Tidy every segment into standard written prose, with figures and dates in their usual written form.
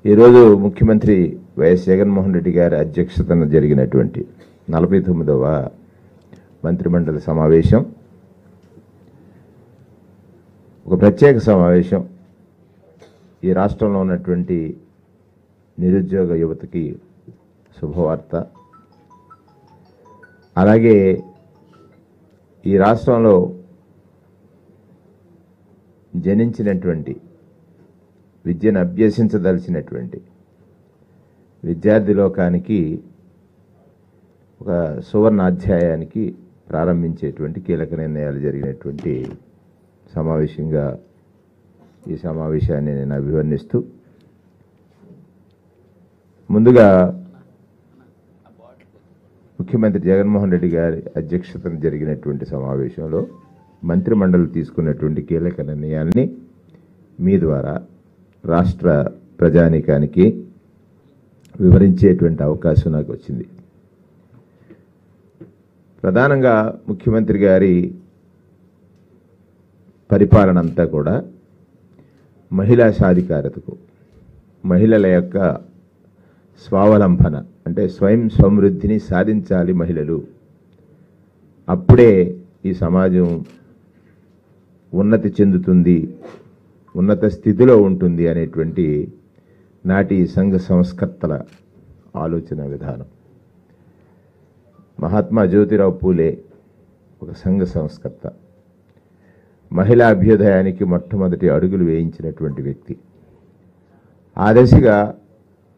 ఈరోజు ముఖ్యమంత్రి వైఎస్ జగన్మోహన్ రెడ్డి గారి అధ్యక్షతన జరిగినటువంటి 49వ మంత్రిమండలి సమావేశం ఒక ప్రత్యేక సమావేశం. ఈ రాష్ట్రంలో ఉన్నటువంటి నిరుద్యోగ యువతకి శుభవార్త. అలాగే ఈ రాష్ట్రంలో జనించినటువంటి విద్యను అభ్యసించదలిచినటువంటి విద్యార్థి లోకానికి ఒక సువర్ణ అధ్యాయానికి ప్రారంభించేటువంటి కీలక నిర్ణయాలు జరిగినటువంటి సమావేశంగా ఈ సమావేశాన్ని నేను అభివర్ణిస్తూ, ముందుగా ముఖ్యమంత్రి జగన్మోహన్ రెడ్డి గారి అధ్యక్షతన జరిగినటువంటి సమావేశంలో మంత్రిమండలి తీసుకున్నటువంటి కీలక నిర్ణయాల్ని మీ ద్వారా రాష్ట్ర ప్రజానీకానికి వివరించేటువంటి అవకాశం నాకు వచ్చింది. ప్రధానంగా ముఖ్యమంత్రి గారి పరిపాలన అంతా కూడా మహిళా సాధికారతకు, మహిళల యొక్క స్వావలంబన అంటే స్వయం సమృద్ధిని సాధించాలి మహిళలు, అప్పుడే ఈ సమాజం ఉన్నతి చెందుతుంది, ఉన్నత స్థితిలో ఉంటుంది అనేటువంటి నాటి సంఘ సంస్కర్తల ఆలోచన విధానం. మహాత్మా జ్యోతిరావు పూలే ఒక సంఘ సంస్కర్త, మహిళా అభ్యుదయానికి మొట్టమొదటి అడుగులు వేయించినటువంటి వ్యక్తి. ఆ దశగా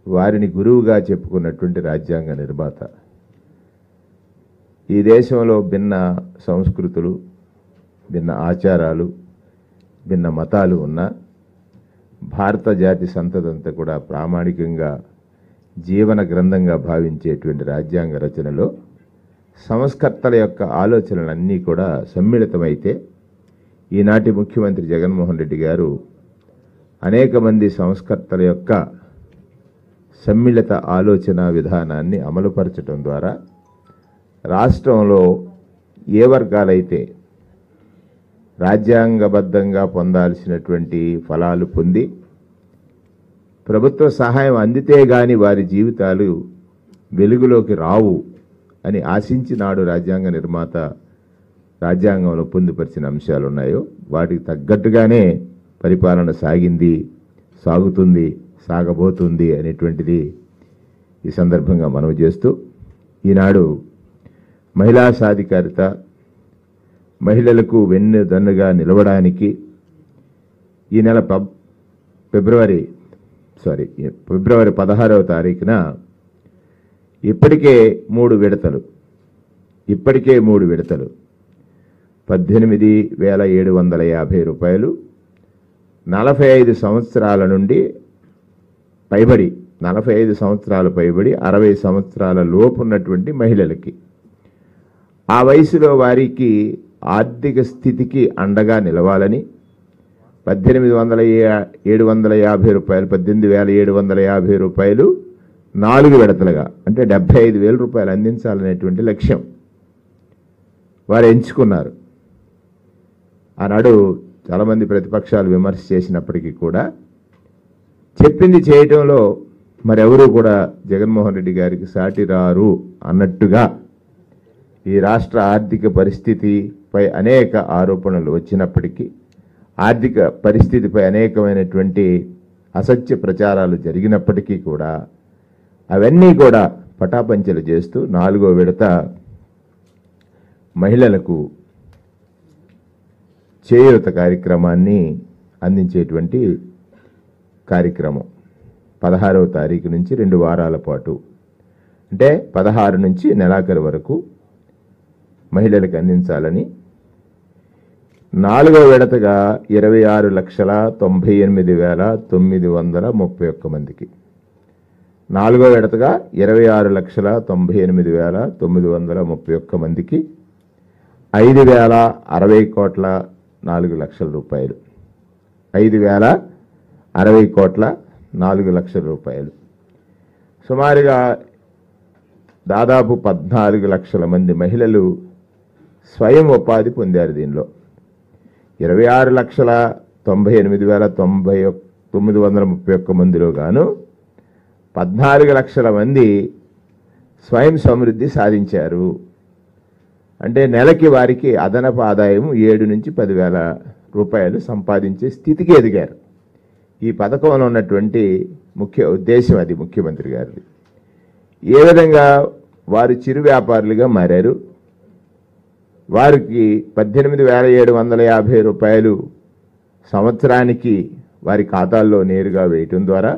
వారిని గురువుగా చెప్పుకున్నటువంటి రాజ్యాంగ నిర్మాత. ఈ దేశంలో భిన్న సంస్కృతులు, భిన్న ఆచారాలు, భిన్న మతాలు ఉన్న భారత జాతి సంతతంతా కూడా ప్రామాణికంగా జీవన గ్రంథంగా భావించేటువంటి రాజ్యాంగ రచనలో సంస్కర్తల యొక్క ఆలోచనలన్నీ కూడా సమ్మిళితమైతే ఈనాటి ముఖ్యమంత్రి జగన్మోహన్ రెడ్డి గారు అనేక మంది సంస్కర్తల యొక్క సమ్మిళిత ఆలోచన విధానాన్ని అమలుపరచడం ద్వారా రాష్ట్రంలో ఏ వర్గాలైతే రాజ్యాంగబద్ధంగా పొందాల్సినటువంటి ఫలాలు పొంది ప్రభుత్వ సహాయం అందితే గాని వారి జీవితాలు వెలుగులోకి రావు అని ఆశించి నాడు రాజ్యాంగ నిర్మాత రాజ్యాంగంలో పొందుపరిచిన అంశాలు ఉన్నాయో వాటికి తగ్గట్టుగానే పరిపాలన సాగింది, సాగుతుంది, సాగబోతుంది అనేటువంటిది ఈ సందర్భంగా మనవి చేస్తూ, ఈనాడు మహిళా సాధికారిత, మహిళలకు వెన్నుదన్నుగా నిలవడానికి ఈ నెల ఫిబ్రవరి 16వ తారీఖున ఇప్పటికే 3 విడతలు 18,750 రూపాయలు 45 సంవత్సరాల నుండి పైబడి 45 సంవత్సరాలు పైబడి 60 సంవత్సరాల లోపు ఉన్నటువంటి మహిళలకి, ఆ వయసులో వారికి ఆర్థిక స్థితికి అండగా నిలవాలని 18,750 రూపాయలు 18,750 రూపాయలు 4 విడతలుగా అంటే 75,000 రూపాయలు అందించాలనేటువంటి లక్ష్యం వారు ఎంచుకున్నారు. ఆనాడు చాలామంది ప్రతిపక్షాలు విమర్శ చేసినప్పటికీ కూడా చెప్పింది చేయటంలో మరెవరూ కూడా జగన్మోహన్ రెడ్డి గారికి సాటి రారు అన్నట్టుగా ఈ రాష్ట్ర ఆర్థిక పరిస్థితిపై అనేక ఆరోపణలు వచ్చినప్పటికీ, ఆర్థిక పరిస్థితిపై అనేకమైనటువంటి అసత్య ప్రచారాలు జరిగినప్పటికీ కూడా అవన్నీ కూడా పటాపంచలు చేస్తూ 4వ విడత మహిళలకు చేయూత కార్యక్రమాన్ని అందించేటువంటి కార్యక్రమం 16వ తారీఖు నుంచి 2 వారాల పాటు అంటే 16 నుంచి నెలాఖరు వరకు మహిళలకు అందించాలని 4వ విడతగా 26,98,931 మందికి, 4వ విడతగా 26,98,931 మందికి 5,060,4,00,000 రూపాయలు 5,060,4,00,000 రూపాయలు సుమారుగా దాదాపు 14 లక్షల మంది మహిళలు స్వయం ఉపాధి పొందారు. దీనిలో 26,98,931 మందిలో గాను 14 లక్షల మంది స్వయం సమృద్ధి సాధించారు. అంటే నెలకి వారికి అదనపు ఆదాయం 7 నుంచి 10,000 రూపాయలు సంపాదించే స్థితికి ఎదిగారు. ఈ పథకంలో ఉన్నటువంటి ముఖ్య ఉద్దేశం అది ముఖ్యమంత్రి గారిది. ఏ విధంగా వారు చిరు వ్యాపారులుగా మారారు. వారికి 18,750 రూపాయలు సంవత్సరానికి వారి ఖాతాల్లో నేరుగా వేయటం ద్వారా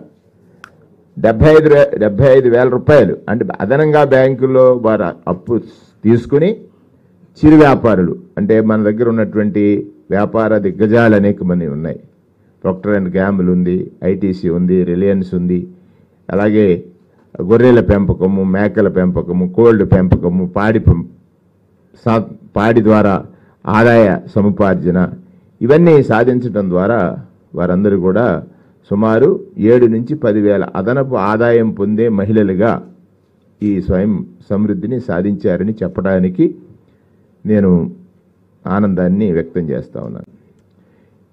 75,000 రూపాయలు అంటే అదనంగా బ్యాంకుల్లో వారు అప్పు తీసుకుని చిరు వ్యాపారులు అంటే మన దగ్గర ఉన్నటువంటి వ్యాపార దిగ్గజాలు అనేక మంది ఉన్నాయి. ప్రొక్టర్ అండ్ గ్యాంబుల్ ఉంది, ఐటీసీ ఉంది, రిలయన్స్ ఉంది, అలాగే గొర్రెల పెంపకము, మేకల పెంపకము, కోల్డ్ పెంపకము, పాడి ద్వారా ఆదాయ సముపార్జన ఇవన్నీ సాధించడం ద్వారా వారందరూ కూడా సుమారు 7 నుంచి 10,000 అదనపు ఆదాయం పొందే మహిళలుగా ఈ స్వయం సమృద్ధిని సాధించారని చెప్పడానికి నేను ఆనందాన్ని వ్యక్తం చేస్తా ఉన్నాను.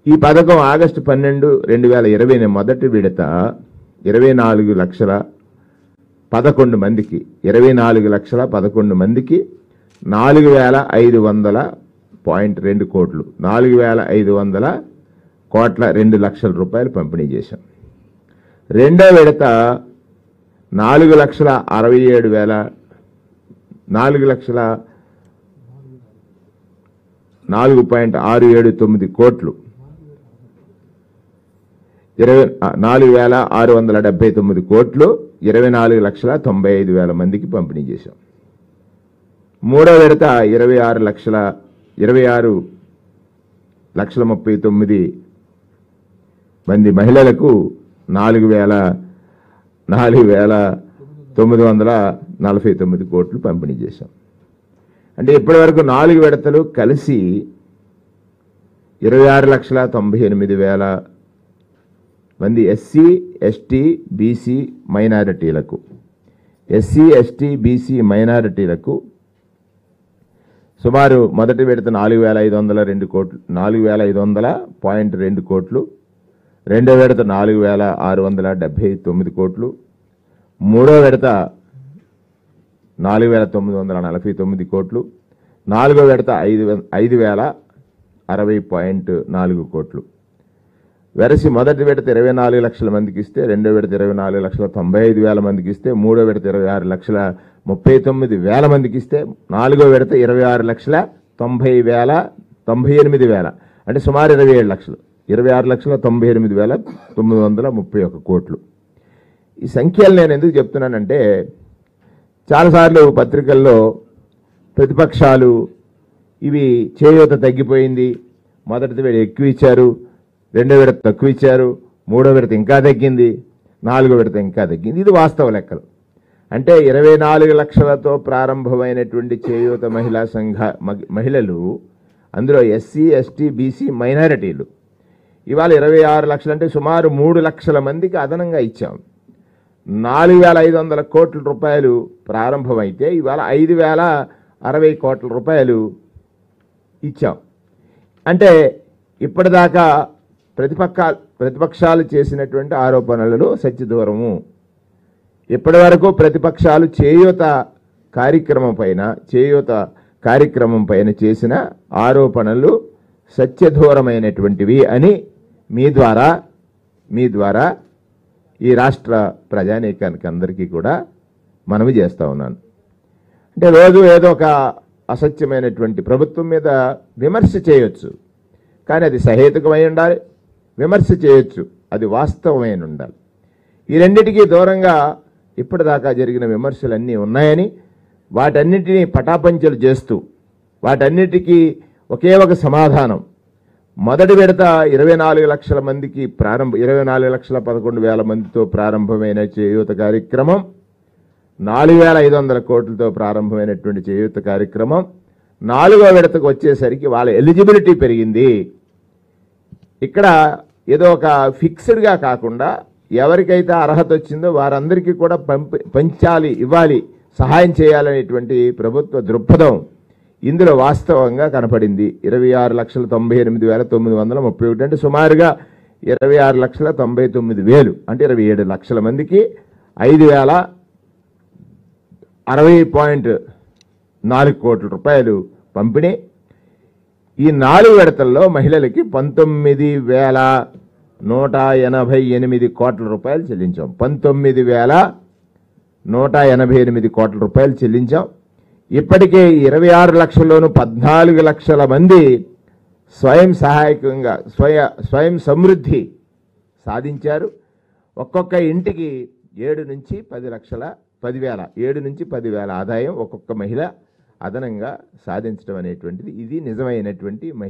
ఈ పథకం ఆగస్టు 12, 2020 మొదటి విడత 24,11 మందికి 24,11 మందికి 4,500.2 కోట్లు 4,500 కోట్ల 2 లక్షల రూపాయలు పంపిణీ చేశాం. రెండో విడత 4,679 కోట్లు 4,679 కోట్లు 24,95,000 మందికి పంపిణీ చేశాం. మూడో విడత 26,39 మంది మహిళలకు 4,949 కోట్లు పంపిణీ చేశాం. అంటే ఇప్పటి వరకు 4 విడతలు కలిసి 26,98,000 మంది ఎస్సీ, ఎస్టీ, బీసీ మైనారిటీలకు సుమారు మొదటి విడత 4,502 కోట్లు 4,500.2 కోట్లు, రెండో విడత 4,679 కోట్లు, మూడో విడత 4,949 కోట్లు, నాలుగో విడత 5,060.4 కోట్లు. వెరసి మొదటి విడత 24 లక్షల మందికి ఇస్తే, రెండో విడత 24,95,000 మందికి ఇస్తే, మూడో విడత 26,39,000 మందికి ఇస్తే, నాలుగో విడత 26,90,000 అంటే సుమారు 27 లక్షలు 26,98,931 కోట్లు. ఈ సంఖ్యలు నేను ఎందుకు చెప్తున్నానంటే చాలాసార్లు పత్రికల్లో ప్రతిపక్షాలు ఇవి చేయూత తగ్గిపోయింది, మొదటి విడత ఎక్కువ ఇచ్చారు, రెండో విడత తక్కువ ఇచ్చారు, మూడో విడత ఇంకా తగ్గింది, నాలుగో విడత ఇంకా తగ్గింది. ఇది వాస్తవ లెక్కలు. అంటే 24 లక్షలతో ప్రారంభమైనటువంటి చేయూత మహిళా మహిళలు, అందులో ఎస్సీ, ఎస్టీ, బీసీ మైనారిటీలు ఇవాళ 26 లక్షలు అంటే సుమారు 3 లక్షల మందికి అదనంగా ఇచ్చాం. 4,500 కోట్ల రూపాయలు ప్రారంభమైతే ఇవాళ 5,060 కోట్ల రూపాయలు ఇచ్చాం. అంటే ఇప్పటిదాకా ప్రతిపక్షాలు చేసినటువంటి ఆరోపణలలో సత్యదూరము. ఇప్పటి వరకు ప్రతిపక్షాలు చేయూత కార్యక్రమం పైన చేసిన ఆరోపణలు సత్యదూరమైనటువంటివి అని మీ ద్వారా ఈ రాష్ట్ర ప్రజానీకానికి అందరికీ కూడా మనవి చేస్తూ ఉన్నాను. అంటే రోజు ఏదో ఒక అసత్యమైనటువంటి ప్రభుత్వం మీద విమర్శ చేయొచ్చు, కానీ అది సహేతుకమై ఉండాలి. విమర్శ చేయొచ్చు, అది వాస్తవమైన ఉండాలి. ఈ రెండింటికి దూరంగా ఇప్పటిదాకా జరిగిన విమర్శలన్నీ ఉన్నాయని, వాటన్నిటినీ పటాపంచలు చేస్తూ వాటన్నిటికీ ఒకే ఒక సమాధానం. మొదటి విడత 24 లక్షల మందికి 24,11,000 మందితో ప్రారంభమైన చేయూత కార్యక్రమం, 4,500 కోట్లతో ప్రారంభమైనటువంటి చేయూత కార్యక్రమం నాలుగో విడతకు వచ్చేసరికి వాళ్ళ ఎలిజిబిలిటీ పెరిగింది. ఇక్కడ ఏదో ఒక ఫిక్స్డ్గా కాకుండా ఎవరికైతే అర్హత వచ్చిందో వారందరికీ కూడా ఇవ్వాలి, సహాయం చేయాలనేటువంటి ప్రభుత్వ దృక్పథం ఇందులో వాస్తవంగా కనపడింది. 26,98,931 అంటే సుమారుగా 26,99,000 అంటే 27 లక్షల మందికి 5,060.4 కోట్ల రూపాయలు పంపిణీ. ఈ 4 విడతల్లో మహిళలకి 19,188 కోట్ల రూపాయలు చెల్లించాం. 19,188 కోట్ల రూపాయలు చెల్లించాం. ఇప్పటికే 26 లక్షల్లోనూ 14 లక్షల మంది స్వయం సహాయకంగా స్వయం సమృద్ధి సాధించారు. ఒక్కొక్క ఇంటికి 7 నుంచి 10,000 ఆదాయం ఒక్కొక్క మహిళ అదనంగా సాధించడం అనేటువంటిది ఇది నిజమైనటువంటి